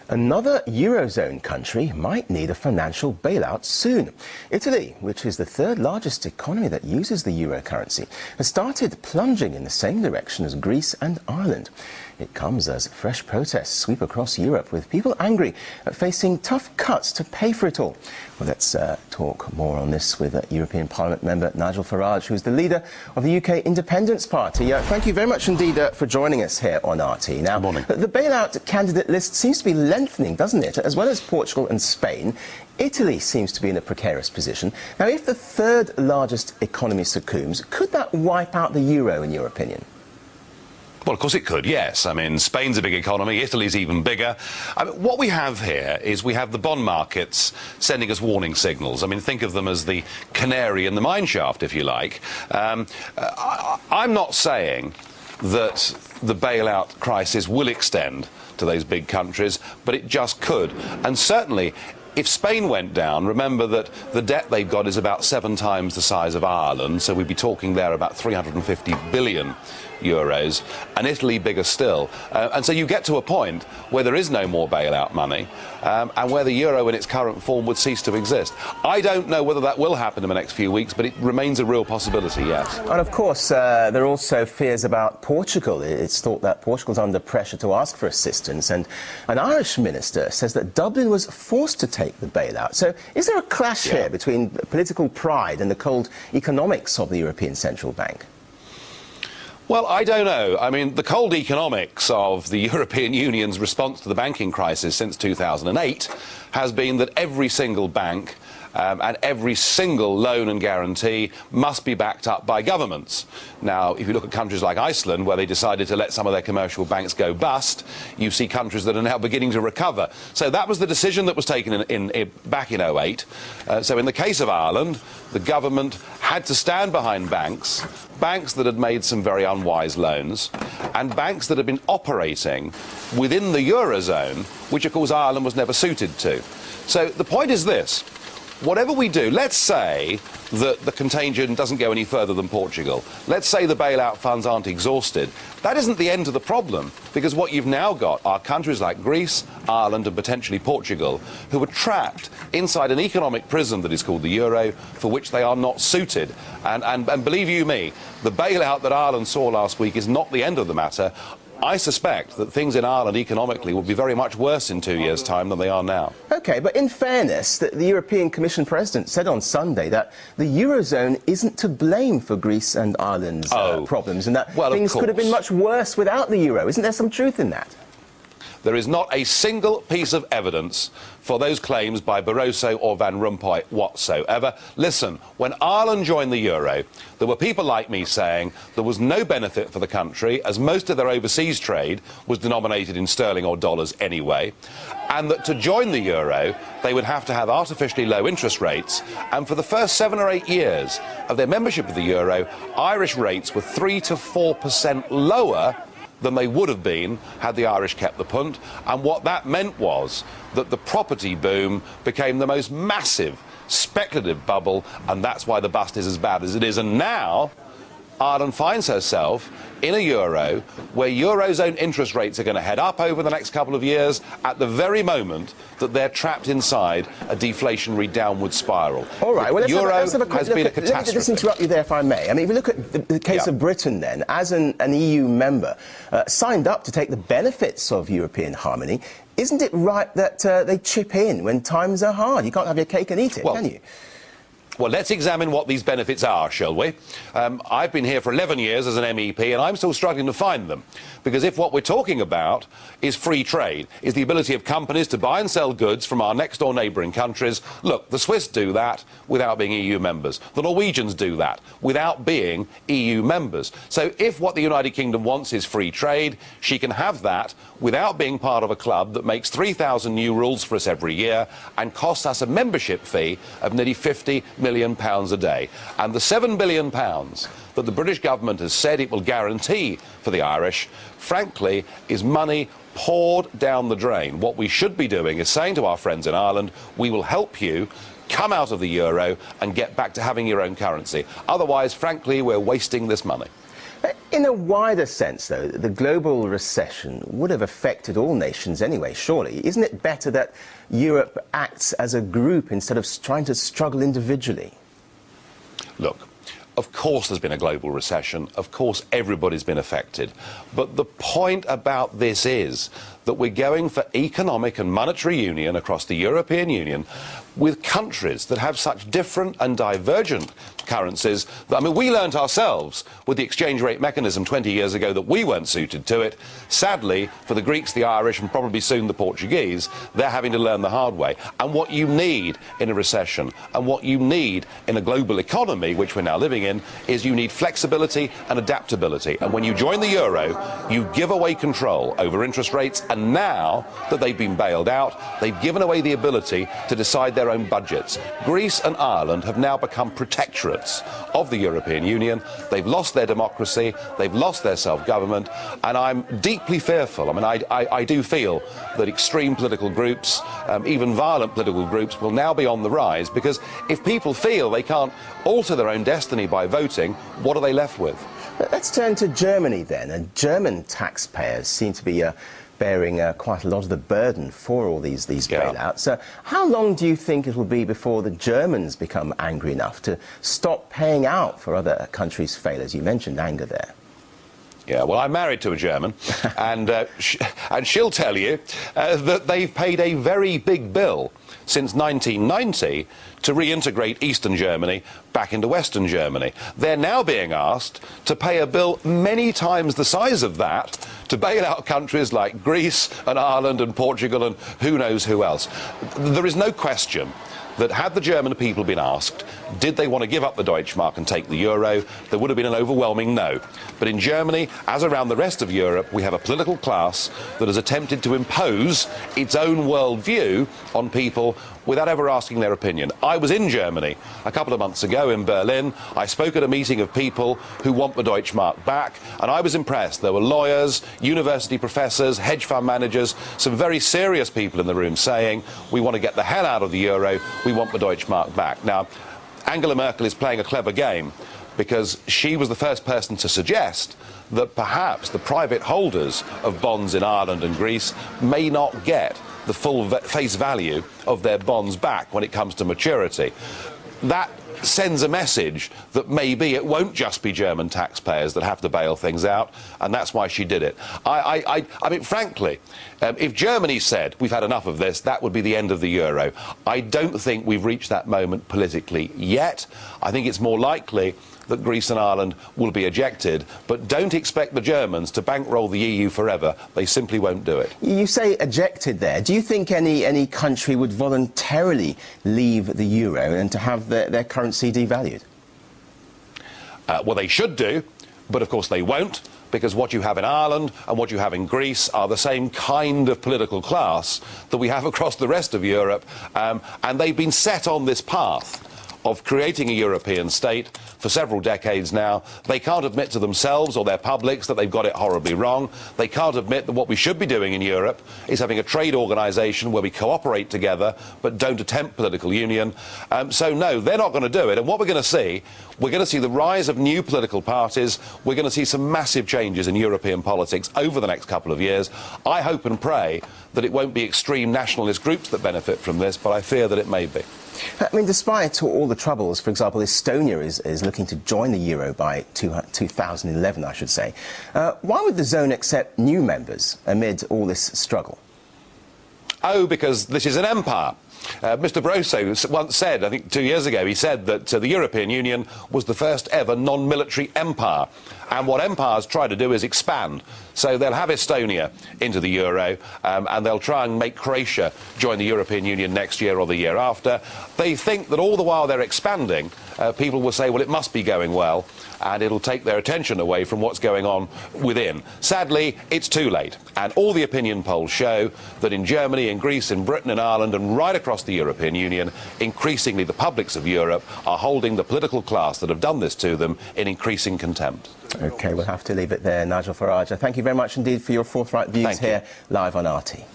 Another Eurozone country might need a financial bailout soon. Italy, which is the third largest economy that uses the euro currency, has started plunging in the same direction as Greece and Ireland. It comes as fresh protests sweep across Europe, with people angry at facing tough cuts to pay for it all. Well, let's talk more on this with European Parliament member Nigel Farage, who's the leader of the UK Independence Party. Thank you very much indeed for joining us here on RT. Now, good morning. The bailout candidate list seems to be lengthening, doesn't it? As well as Portugal and Spain, Italy seems to be in a precarious position. Now, if the third largest economy succumbs, could that wipe out the euro, in your opinion? Well, of course it could, yes. I mean, Spain's a big economy, Italy's even bigger. I mean, what we have here is we have the bond markets sending us warning signals. I mean, think of them as the canary in the mine shaft, if you like. I'm not saying that the bailout crisis will extend to those big countries, but it just could. And certainly, if Spain went down, remember that the debt they've got is about 7 times the size of Ireland, so we'd be talking there about 350 billion euros, and Italy bigger still. And so you get to a point where there is no more bailout money, and where the euro in its current form would cease to exist. I don't know whether that will happen in the next few weeks, but it remains a real possibility, yes. And of course, there are also fears about Portugal. It's thought that Portugal's under pressure to ask for assistance, and an Irish minister says that Dublin was forced to take the bailout. So is there a clash here between political pride and the cold economics of the European Central Bank? Well, I don't know. I mean, the cold economics of the European Union's response to the banking crisis since 2008 has been that every single bank and every single loan and guarantee must be backed up by governments. Now, if you look at countries like Iceland, where they decided to let some of their commercial banks go bust, you see countries that are now beginning to recover. So that was the decision that was taken back in 2008. So in the case of Ireland, the government had to stand behind banks that had made some very unwise loans, and banks that had been operating within the Eurozone, which of course Ireland was never suited to. So the point is this: whatever we do, let's say that the contagion doesn't go any further than Portugal. Let's say the bailout funds aren't exhausted. That isn't the end of the problem, because what you've now got are countries like Greece, Ireland and potentially Portugal, who are trapped inside an economic prison that is called the euro, for which they are not suited. And believe you me, the bailout that Ireland saw last week is not the end of the matter. I suspect that things in Ireland economically will be very much worse in 2 years' time than they are now. OK, but in fairness, the European Commission President said on Sunday that the Eurozone isn't to blame for Greece and Ireland's problems, and that things could have been much worse without the euro. Isn't there some truth in that? There is not a single piece of evidence for those claims by Barroso or Van Rompuy whatsoever. Listen, when Ireland joined the euro, there were people like me saying there was no benefit for the country, as most of their overseas trade was denominated in sterling or dollars anyway, and that to join the euro, they would have to have artificially low interest rates. And for the first 7 or 8 years of their membership of the euro, Irish rates were 3 to 4% lower than they would have been had the Irish kept the punt. And what that meant was that the property boom became the most massive speculative bubble, and that's why the bust is as bad as it is. And now Ireland finds herself in a euro where Eurozone interest rates are going to head up over the next couple of years at the very moment that they're trapped inside a deflationary downward spiral. All right, well, has been a catastrophe. Let me just interrupt you there, if I may. I mean, if you look at the case of Britain, then, as an EU member, signed up to take the benefits of European harmony, isn't it right that they chip in when times are hard? You can't have your cake and eat it, can you? Well, let's examine what these benefits are, shall we? I've been here for 11 years as an MEP, and I'm still struggling to find them. Because if what we're talking about is free trade, is the ability of companies to buy and sell goods from our next-door neighbouring countries, look, the Swiss do that without being EU members. The Norwegians do that without being EU members. So if what the United Kingdom wants is free trade, she can have that without being part of a club that makes 3,000 new rules for us every year and costs us a membership fee of nearly £50 million a day. And the £7 billion that the British government has said it will guarantee for the Irish, frankly, is money poured down the drain. What we should be doing is saying to our friends in Ireland, we will help you come out of the euro and get back to having your own currency. Otherwise, frankly, we're wasting this money. In a wider sense, though, the global recession would have affected all nations anyway, surely. Isn't it better that Europe acts as a group instead of trying to struggle individually? Look, of course there's been a global recession. Of course everybody's been affected. But the point about this is that we're going for economic and monetary union across the European Union with countries that have such different and divergent currencies. I mean, we learnt ourselves with the exchange rate mechanism 20 years ago that we weren't suited to it. Sadly, for the Greeks, the Irish, and probably soon the Portuguese, they're having to learn the hard way. And what you need in a recession and what you need in a global economy, which we're now living in, is you need flexibility and adaptability. And when you join the euro, you give away control over interest rates, and now that they've been bailed out, they've given away the ability to decide their own budgets. Greece and Ireland have now become protectorates of the European Union. They've lost their democracy, they've lost their self-government, and I'm deeply fearful. I mean, I do feel that extreme political groups, even violent political groups, will now be on the rise, because if people feel they can't alter their own destiny by voting, what are they left with? Let's turn to Germany then, and German taxpayers seem to be bearing quite a lot of the burden for all these bailouts. How long do you think it will be before the Germans become angry enough to stop paying out for other countries' failures? You mentioned anger there. Yeah, well, I'm married to a German, and she'll tell you that they've paid a very big bill since 1990 to reintegrate Eastern Germany back into Western Germany. They're now being asked to pay a bill many times the size of that to bail out countries like Greece and Ireland and Portugal and who knows who else. There is no question that had the German people been asked, did they want to give up the Deutschmark and take the euro, there would have been an overwhelming no. But in Germany, as around the rest of Europe, we have a political class that has attempted to impose its own worldview on people without ever asking their opinion. I was in Germany a couple of months ago in Berlin. I spoke at a meeting of people who want the Deutschmark back, and I was impressed. There were lawyers, university professors, hedge fund managers, some very serious people in the room saying, we want to get the hell out of the euro, we want the Deutschmark back. Now, Angela Merkel is playing a clever game, because she was the first person to suggest that perhaps the private holders of bonds in Ireland and Greece may not get the full face value of their bonds back when it comes to maturity. That sends a message that maybe it won't just be German taxpayers that have to bail things out, and that's why she did it. I mean, frankly, if Germany said, we've had enough of this, that would be the end of the euro. I don't think we've reached that moment politically yet. I think it's more likely that Greece and Ireland will be ejected, but don't expect the Germans to bankroll the EU forever. They simply won't do it. You say ejected there. Do you think any country would voluntarily leave the euro and to have their currency devalued? Well, they should do, but of course they won't, because what you have in Ireland and what you have in Greece are the same kind of political class that we have across the rest of Europe, and they've been set on this path of creating a European state for several decades now. They can't admit to themselves or their publics that they've got it horribly wrong. They can't admit that what we should be doing in Europe is having a trade organisation where we cooperate together but don't attempt political union. So no, they're not going to do it. And what we're going to see the rise of new political parties. We're going to see some massive changes in European politics over the next couple of years. I hope and pray that it won't be extreme nationalist groups that benefit from this, but I fear that it may be. I mean, despite all the troubles, for example, Estonia is looking to join the euro by 2011, I should say. Why would the zone accept new members amid all this struggle? Oh, because this is an empire. Mr. Barroso once said, I think 2 years ago, he said that the European Union was the first ever non-military empire. And what empires try to do is expand. So they'll have Estonia into the euro, and they'll try and make Croatia join the European Union next year or the year after. They think that all the while they're expanding, people will say, well, it must be going well, and it'll take their attention away from what's going on within. Sadly, it's too late. And all the opinion polls show that in Germany, in Greece, in Britain, in Ireland, and right across the European Union, increasingly the publics of Europe are holding the political class that have done this to them in increasing contempt. OK, we'll have to leave it there. Nigel Farage, thank you very much indeed for your forthright views here live on RT.